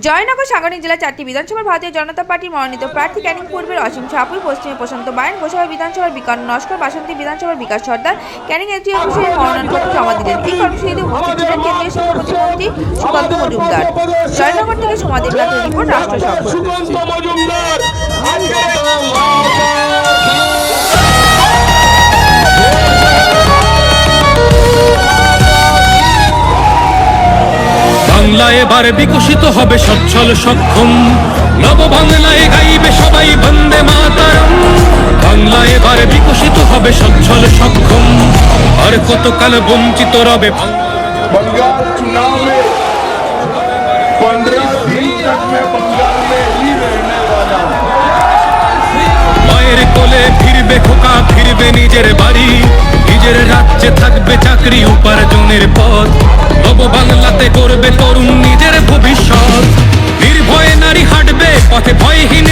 জয়নগর সাংগঠনিক জেলার 4টি বিধানসভার ভারতীয় জনতা পার্টির মনোনীত প্রার্থী ক্যানিং পূর্বের অসীম সাপুই, পশ্চিমে প্রশান্ত বায়ন, গোসাবা বিধানসভার বিকাশ নস্কর, বাসন্তী বিধানসভার বিকাশ সর্দার ক্যানিং এসডিও অফিসে মনোনয়নপত্র জমা দিলেন। এই কর্মসূচিতে উপস্থিত ছিলেন কেন্দ্রীয় শিক্ষা প্রতিমন্ত্রী সুকান্ত মজুমদার। জয়নগর থেকে সমাজের নাথের রিপোর্ট, রাষ্ট্র সংবাদ। বাংলা এবার বিকশিত হবে সচ্ছল সক্ষম, নব বাংলায় গাইবে সবাই বন্দে মাতরম। বাংলা এবার বিকশিত হবে সচ্ছল সক্ষম, আর কতকাল বঞ্চিত রবে। बंगाल चुनाव में 15 दिन तक मैं बंगाल में ही रहने वाला हूँ। মায়ের কোলে ফিরবে খোকা, ফিরবে নিজের বাড়ি, নিজের রাজ্যে থাকবে চাকরি উপার্জনের পথ। নব বাংলাতে করবে তরুণ নিজের ভবিষ্যৎ, নির্ভয়ে নারী হাঁটবে পথে ভয়হীন